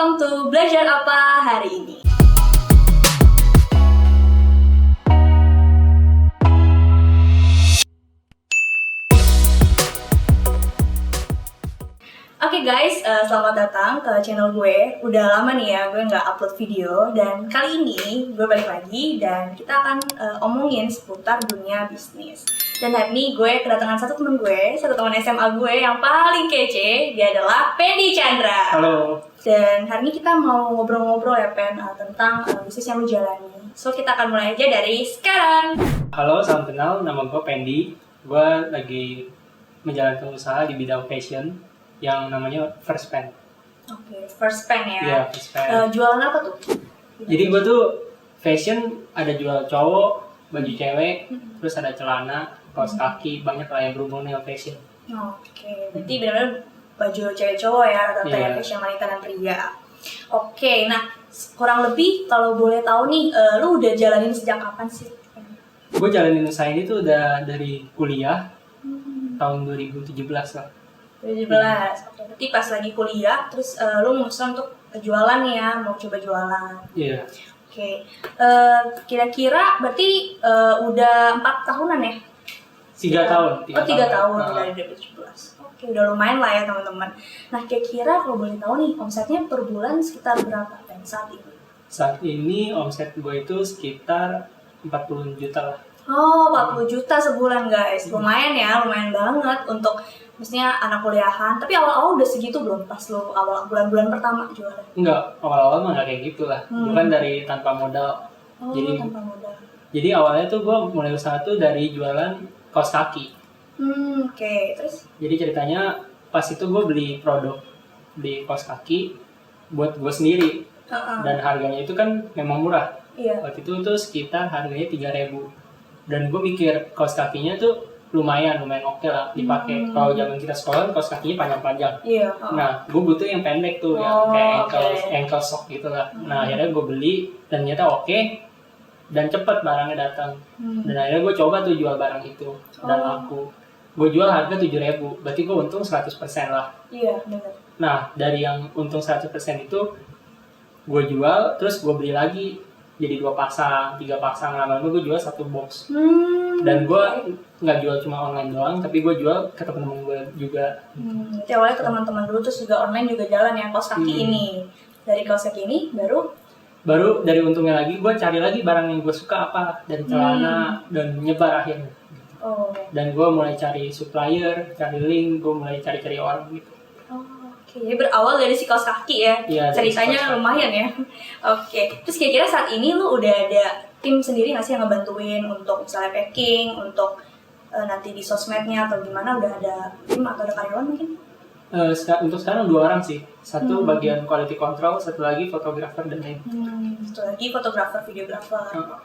welcome to Belajar Apa Hari Ini. Oke guys, selamat datang ke channel gue. Udah lama nih ya gue nggak upload video, dan kali ini gue balik lagi dan kita akan omongin seputar dunia bisnis. Dan hari ini gue kedatangan satu teman SMA gue yang paling kece. Dia adalah Pendi Chandra. Halo. Dan hari ini kita mau ngobrol-ngobrol ya Pen, tentang bisnis yang lu jalani. So kita akan mulai aja dari sekarang. Halo, salam kenal. Nama gue Pendi. Gue lagi menjalankan usaha di bidang fashion yang namanya First Pen. Oke, First Pen ya. Iya, First Pen. Jualan apa tuh? Jadi gue tuh fashion, ada jual cowok, baju cewek, terus ada celana, kaos kaki, banyak lah yang berhubungan dengan fashion. Oke, berarti benar-benar baju cewek cowok ya, rata-rata ya, fashion wanita dan pria. Oke, nah kurang lebih kalau boleh tahu nih, lu udah jalanin sejak kapan sih? Gue jalanin usaha ini tuh udah dari kuliah, tahun 2017 lah. 2017, oke. Berarti pas lagi kuliah, terus lu memutuskan untuk jualan ya, mau coba jualan. Iya. Oke, kira-kira berarti udah 4 tahunan ya? 3 tahun. 3 tahun dari 2017. Oke, udah lumayan lah ya teman-teman. Nah, kira-kira kalau boleh tahu nih, omsetnya per bulan sekitar berapa Pen saat ini? Saat ini omset gue itu sekitar 40 juta lah. Oh, 40 juta sebulan guys. Lumayan ya, lumayan banget untuk maksudnya anak kuliahan. Tapi awal-awal udah segitu belum pas lo awal bulan-bulan pertama jualan? Enggak, awal-awal mah nggak kayak gitu lah. Bukan dari tanpa modal. Oh, jadi tanpa modal. Jadi awalnya tuh gue mulai usaha tuh dari jualan kaos kaki. Oke. Terus? Jadi ceritanya pas itu gue beli kaos kaki buat gue sendiri. Dan harganya itu kan memang murah. Iya. Waktu itu tuh sekitar harganya 3.000. Dan gue mikir kaos kakinya tuh lumayan oke lah dipakai. Kalau zaman kita sekolah kaos kakinya panjang-panjang. Iya. Nah, gue butuh yang pendek tuh, yang kayak ankle sock gitu lah. Nah, akhirnya gue beli dan ternyata oke, dan cepet barangnya datang. Dan akhirnya gue coba tuh jual barang itu dan laku. Gue jual harga 7.000, berarti gue untung 100% lah. Iya, benar. Nah, dari yang untung 100% itu gue jual, terus gue beli lagi jadi 2 pasang, 3 pasang, lama-lama gue jual 1 box. Dan gue nggak jual cuma online doang, tapi gue jual ke teman-teman gue juga. Jadi awalnya ke teman-teman dulu, terus juga online juga jalan ya kaos kaki ini. Dari kaos kaki ini baru dari untungnya lagi gue cari lagi barang yang gue suka apa dari celana dan nyebar akhirnya. Dan gue mulai cari supplier, cari link, gue mulai cari-cari orang gitu. Oke, jadi berawal dari si kaos kaki ya. Iya, ceritanya lumayan ya. Oke, terus kira-kira saat ini lu udah ada tim sendiri nggak sih yang ngebantuin untuk misalnya packing, untuk nanti di sosmednya atau gimana? Udah ada tim atau ada karyawan mungkin? Untuk sekarang 2 orang sih. Satu bagian quality control, satu lagi fotografer dan lain. Satu lagi fotografer, videografer.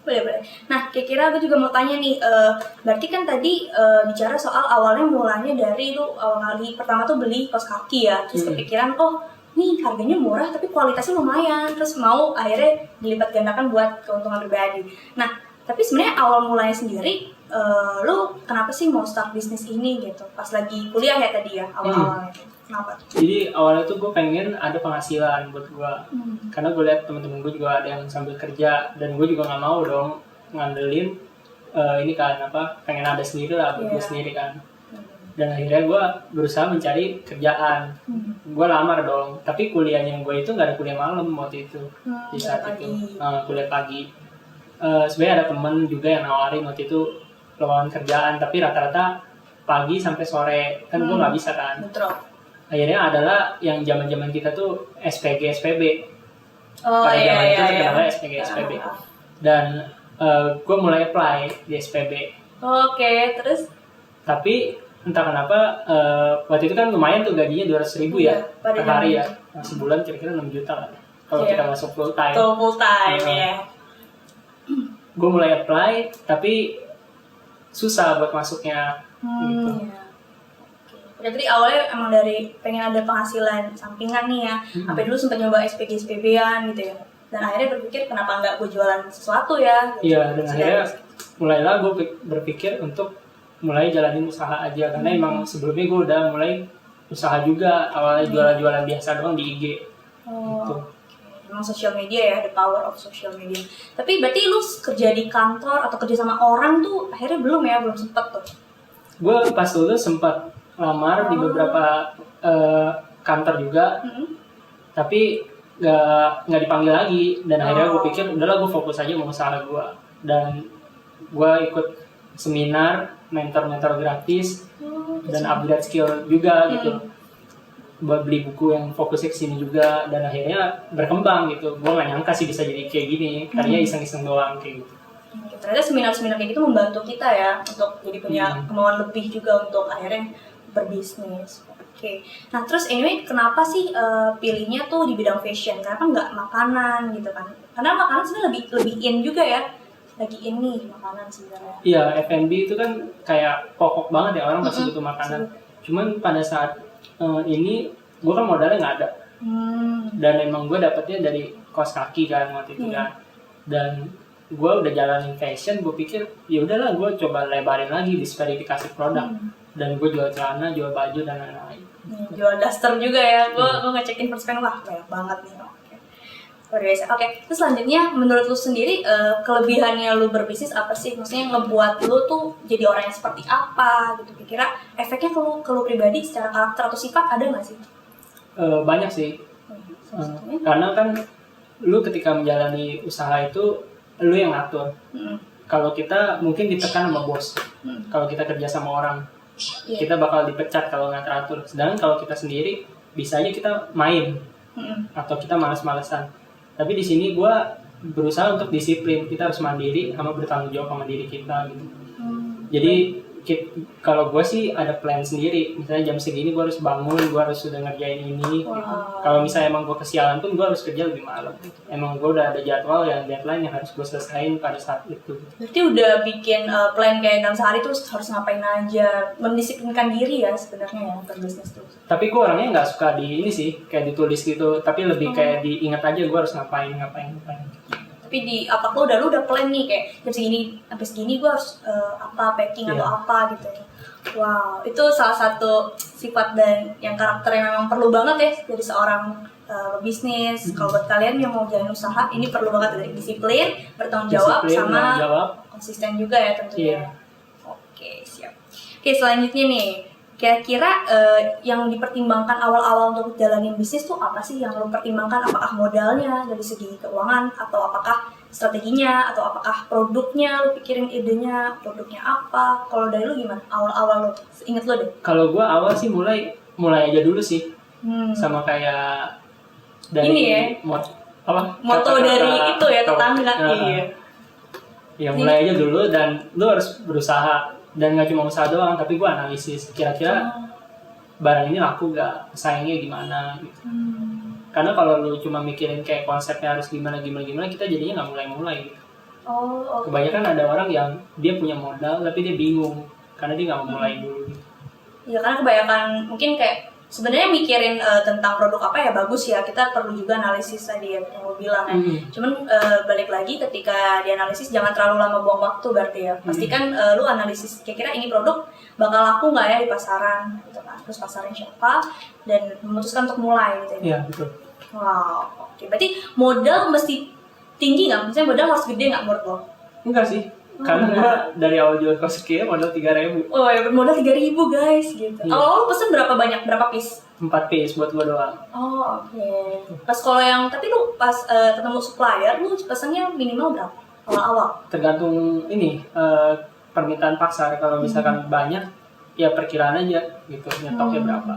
Boleh. Nah, kira-kira gue juga mau tanya nih, berarti kan tadi bicara soal awalnya mulanya dari lu awal kali pertama tuh beli kaos kaki ya, terus kepikiran, oh nih harganya murah tapi kualitasnya lumayan, terus mau akhirnya dilipat gandakan buat keuntungan pribadi. Nah, tapi sebenarnya awal mulanya sendiri, lu kenapa sih mau start bisnis ini gitu? Pas lagi kuliah ya tadi ya, awal-awalnya. Kenapa? Jadi awalnya tuh gue pengen ada penghasilan buat gue, karena gue lihat temen-temen gue juga ada yang sambil kerja, dan gue juga nggak mau dong ngandelin ini kan pengen ada sendiri lah buat gue sendiri kan. Dan akhirnya gue berusaha mencari kerjaan. Gue lamar dong, tapi kuliahnya gue itu nggak ada kuliah malam waktu itu. Di saat itu kuliah pagi. Sebenarnya ada temen juga yang nawarin waktu itu lowongan kerjaan, tapi rata-rata pagi sampai sore kan gue nggak bisa kan. Betul. Akhirnya adalah yang zaman kita tuh SPG SPB. Pada zaman itu terkenalnya SPG SPB. Dan gue mulai apply di SPB. Oke, terus? Tapi entah kenapa waktu itu kan lumayan tuh gajinya 200.000 ya per hari ya. Nah, sebulan kira-kira 6 juta lah kalau kita masuk full time. Full time ya. Gue mulai apply tapi susah buat masuknya. Gitu. Jadi awalnya emang dari pengen ada penghasilan sampingan nih ya. Sampai dulu sempat nyoba SPG-SPB-an gitu ya. Dan akhirnya berpikir kenapa nggak gue jualan sesuatu ya. Gitu. Iya, dan akhirnya mulailah gue berpikir untuk mulai jalanin usaha aja. Karena emang sebelumnya gue udah mulai usaha juga. Awalnya jualan-jualan biasa doang di IG. gitu. Emang social media ya, the power of social media. Tapi berarti lu kerja di kantor atau kerja sama orang tuh akhirnya belum ya, belum sempet tuh? Gue pas lulus sempat lamar di beberapa kantor juga, tapi nggak dipanggil lagi. Dan akhirnya gue pikir udahlah gue fokus aja mau usaha gue. Dan gue ikut seminar, mentor gratis, dan upgrade skill juga gitu. Buat beli buku yang fokusnya ke sini juga, dan akhirnya berkembang gitu. Gue nggak nyangka sih bisa jadi kayak gini, tadinya iseng-iseng doang kayak gitu. Ternyata seminar-seminar kayak gitu membantu kita ya untuk jadi punya kemauan lebih juga untuk akhirnya berbisnis. Oke. Nah terus anyway, kenapa sih pilihnya tuh di bidang fashion? Kenapa nggak makanan gitu kan? Karena makanan sebenarnya lebih in juga ya. Lagi in nih makanan sebenarnya. Iya, F&B itu kan kayak pokok banget ya, orang pasti butuh makanan. Cuman pada saat ini gue kan modalnya nggak ada, dan emang gue dapetnya dari kaos kaki kan waktu itu kan, dan gue udah jalanin fashion, gue pikir ya udahlah gue coba lebarin lagi diversifikasi produk, dan gue jual celana, jual baju dan lain-lain. Jual daster juga ya, gue ngecekin perspektif, wah banyak banget nih. Luar biasa. Oke, terus selanjutnya menurut lu sendiri kelebihannya lu berbisnis apa sih? Maksudnya ngebuat lu tuh jadi orang yang seperti apa gitu? Kira-kira efeknya ke lu pribadi secara karakter atau sifat ada nggak sih? Banyak sih. Karena kan lu ketika menjalani usaha itu lu yang ngatur. Kalau kita mungkin ditekan sama bos. Kalau kita kerja sama orang, kita bakal dipecat kalau nggak teratur. Sedangkan kalau kita sendiri, bisa aja kita main atau kita malas-malesan. Tapi di sini gue berusaha untuk disiplin. Kita harus mandiri sama bertanggung jawab sama diri kita gitu. Jadi kalau gue sih ada plan sendiri. Misalnya jam segini gue harus bangun, gue harus sudah ngerjain ini. Gitu. Kalau misalnya emang gue kesialan pun gue harus kerja lebih malam. Gitu. Emang gue udah ada jadwal yang deadline yang harus gue selesaiin pada saat itu. Berarti udah bikin plan kayak dalam sehari tuh harus ngapain aja, mendisiplinkan diri ya sebenarnya ya berbisnis tuh. Tapi gue orangnya nggak suka di ini sih, kayak ditulis gitu. Tapi lebih kayak diingat aja gue harus ngapain. Tapi di apa lu udah plan nih kayak jam segini sampai segini gue harus apa packing atau apa gitu ya. Wow, itu salah satu sifat dan yang karakter yang memang perlu banget ya dari seorang bisnis. Kalau buat kalian yang mau jalan usaha, ini perlu banget dari disiplin, bertanggung jawab, sama konsisten juga ya tentunya. Oke, siap. Oke, selanjutnya nih, kira-kira yang dipertimbangkan awal-awal untuk jalanin bisnis tuh apa sih yang lo pertimbangkan? Apakah modalnya dari segi keuangan, atau apakah strateginya, atau apakah produknya, lo pikirin idenya, produknya apa? Kalau dari lo gimana? Awal-awal lo, inget lo deh. Kalau gue awal sih mulai aja dulu sih, sama kayak dari ini ya, moto dari itu ya tetangga. Iya. Ya mulai aja dulu, dan lo harus berusaha. Dan nggak cuma usaha doang, tapi gue analisis kira-kira barang ini laku gak, saingnya gimana gitu. Karena kalau lu cuma mikirin kayak konsepnya harus gimana, kita jadinya nggak mulai gitu. Kebanyakan ada orang yang dia punya modal tapi dia bingung karena dia nggak mau mulai dulu gitu. Ya karena kebanyakan mungkin kayak sebenarnya mikirin tentang produk apa ya bagus ya, kita perlu juga analisis tadi yang lo bilang ya. Cuman balik lagi ketika dianalisis jangan terlalu lama buang waktu berarti ya. Pastikan lu analisis kira-kira ini produk bakal laku nggak ya di pasaran gitu kan. Terus pasaran siapa dan memutuskan untuk mulai gitu ya. Iya betul. Wow, oke. Berarti modal mesti tinggi nggak? Maksudnya modal harus gede nggak menurut lo? Enggak sih. Karena gue dari awal jual kaos kaki modal 3.000. Oh ya, bermodal 3.000 guys gitu. Kalau lo pesen berapa banyak? Berapa piece? 4 piece buat gue doang. Oh oke. Pas kalau yang, tapi lu pas ketemu supplier, lu pesennya minimal berapa? Awal-awal? Tergantung ini permintaan pasar. Kalau misalkan banyak, ya perkiraan aja gitu. Nyetoknya berapa.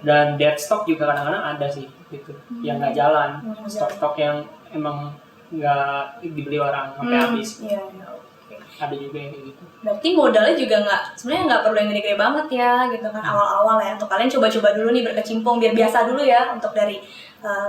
Dan dead stock juga kadang-kadang ada sih gitu. Yang nggak jalan. Stok-stok yang emang nggak dibeli orang sampai habis. Iya. Ada juga yang kayak gitu. Berarti modalnya juga sebenarnya nggak perlu yang gede-gede banget ya gitu kan, awal-awal ya. Untuk kalian coba-coba dulu nih berkecimpung biar biasa dulu ya untuk dari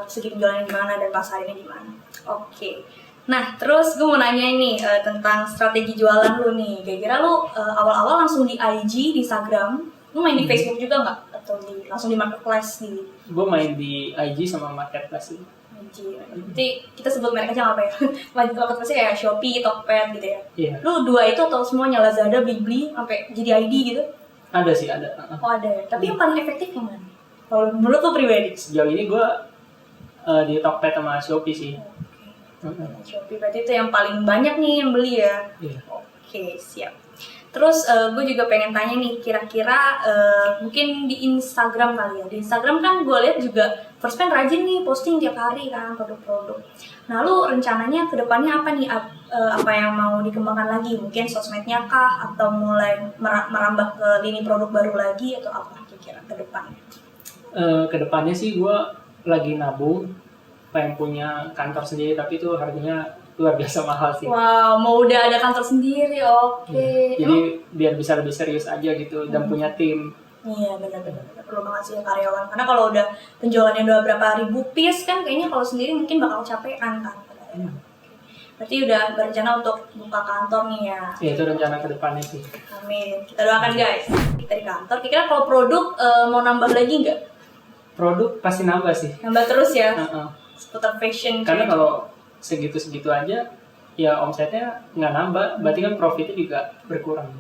segi penjualannya gimana dan pasarnya gimana. Oke. Nah terus gue mau nanya nih tentang strategi jualan lu nih. Kira-kira lu awal-awal langsung di IG, di Instagram, lu main di Facebook juga nggak? Atau langsung di marketplace di? Gue main di IG sama marketplace sih. Jadi kita sebut merek aja apa ya? Marketplace kayak Shopee, Tokped gitu ya. Iya. Lu dua itu atau semuanya Lazada, Blibli sampai jadi ID gitu? Ada sih, ada. Oh ada ya. Tapi yang paling efektif yang mana? Kalau menurut lu pribadi? Sejauh ini gue di Tokped sama Shopee sih. Shopee berarti itu yang paling banyak nih yang beli ya. Iya. Oke, siap. Terus gue juga pengen tanya nih, kira-kira mungkin di Instagram kali ya. Di Instagram kan gue lihat juga First Pen rajin nih posting tiap hari kan produk-produk. Nah, lu rencananya ke depannya apa nih? Apa yang mau dikembangkan lagi? Mungkin sosmednya kah? Atau mulai merambah ke lini produk baru lagi? Atau apa kira-kira ke depannya? Kedepannya sih gue lagi nabung, pengen punya kantor sendiri, tapi itu harganya luar biasa mahal sih. Wow, mau udah ada kantor sendiri, oke. Jadi biar bisa lebih serius aja gitu dan punya tim. Iya, benar-benar perlu banget sih karyawan. Karena kalau udah penjualannya udah berapa ribu piece kan, kayaknya kalau sendiri mungkin bakal capean kan. Berarti udah berencana untuk buka kantor nih ya. Ya itu rencana kedepannya sih. Amin. Kita doakan guys. Kita di kantor. Kira-kira kalau produk mau nambah lagi nggak? Produk pasti nambah sih. Nambah terus ya. Uh-uh. Seputar fashion. Karena kalau segitu-segitu aja, ya omsetnya nggak nambah, berarti kan profitnya juga berkurang.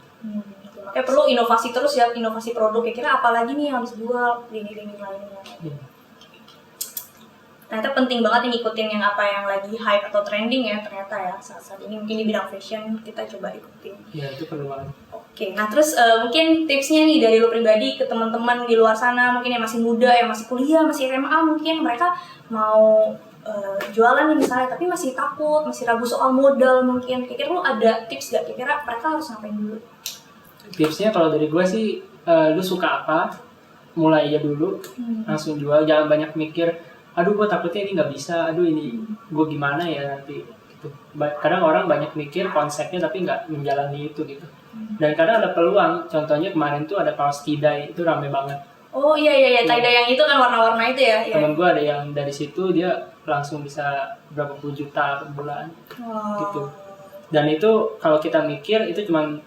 Makanya perlu inovasi terus ya, inovasi produk. Kira-kira apa lagi nih yang harus jual, lini-lini lainnya. Ternyata penting banget nih ngikutin yang apa yang lagi hype atau trending ya ternyata ya saat ini mungkin di bidang fashion kita coba ikutin. Ya itu perlu banget. Oke, nah terus mungkin tipsnya nih dari lo pribadi ke teman-teman di luar sana mungkin yang masih muda, yang masih kuliah, masih SMA mungkin mereka mau jualan nih misalnya tapi masih takut, masih ragu soal modal mungkin. Kira-kira lo ada tips gak? Kira-kira mereka harus ngapain dulu? Tipsnya kalau dari gue sih, lu suka apa, mulai aja dulu, langsung jual, jangan banyak mikir aduh gue takutnya ini nggak bisa, aduh ini gue gimana ya nanti gitu. Kadang orang banyak mikir konsepnya tapi nggak menjalani itu gitu. Dan kadang ada peluang, contohnya kemarin tuh ada kaos tie-dye, itu rame banget. Oh iya tie-dye yang itu kan warna-warna itu ya. Temen gue ada yang dari situ dia langsung bisa berapa puluh juta per bulan. Gitu. Dan itu kalau kita mikir itu cuman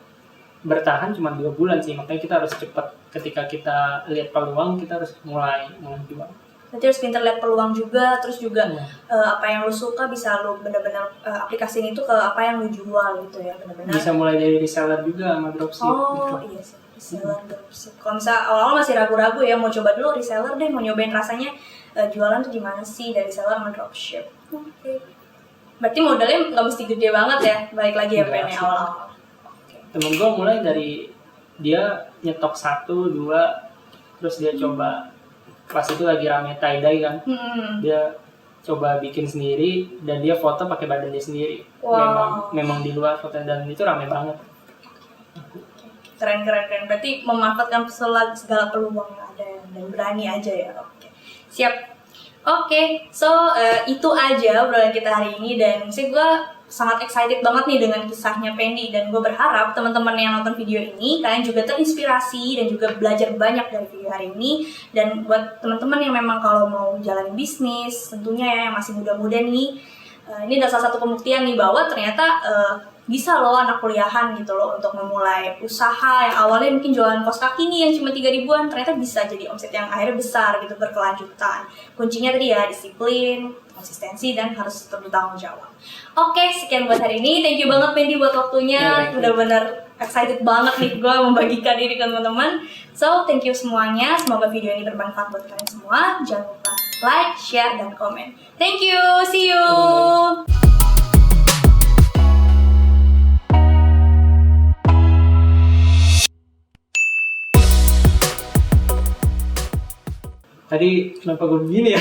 bertahan cuma 2 bulan sih, makanya kita harus cepat. Ketika kita lihat peluang kita harus mulai jual. Nanti harus pintar lihat peluang juga, terus juga apa yang lo suka bisa lo benar-benar aplikasiin itu ke apa yang lo jual gitu ya, benar-benar. Bisa mulai dari reseller juga sama dropship. Oh gitu. Iya sih, reseller dropship. Kalau misalnya awal-awal masih ragu-ragu ya, mau coba dulu reseller deh, mau nyobain rasanya jualan tuh gimana sih dari reseller sama dropship. Oke. Berarti modalnya nggak mesti gede banget ya, balik lagi ya pengen awal-awal. Temen gue mulai dari dia nyetok 1, 2, terus dia coba. Pas itu lagi rame tie-dye kan, dia coba bikin sendiri dan dia foto pakai badan dia sendiri. Wow. Memang di luar foto dan itu rame banget. Keren. Berarti memanfaatkan segala peluang yang ada dan berani aja ya. Oke. Siap. Oke, so itu aja obrolan kita hari ini dan sih gue sangat excited banget nih dengan kisahnya Pendi dan gue berharap teman-teman yang nonton video ini kalian juga terinspirasi dan juga belajar banyak dari video hari ini. Dan buat teman-teman yang memang kalau mau jalan bisnis tentunya ya yang masih muda-muda nih, ini adalah salah satu pembuktian nih bahwa ternyata bisa loh anak kuliahan gitu loh untuk memulai usaha yang awalnya mungkin jualan kaos kaki nih yang cuma 3 ribuan ternyata bisa jadi omset yang akhirnya besar gitu, berkelanjutan. Kuncinya tadi ya disiplin, konsistensi, dan harus tetap bertanggung jawab. Oke, sekian buat hari ini. Thank you banget Pendi buat waktunya. Benar-benar excited banget nih gue membagikan diri ke teman-teman. So, thank you semuanya. Semoga video ini bermanfaat buat kalian semua. Jangan lupa like, share, dan komen. Thank you. See you. Tadi kenapa gue begini ya?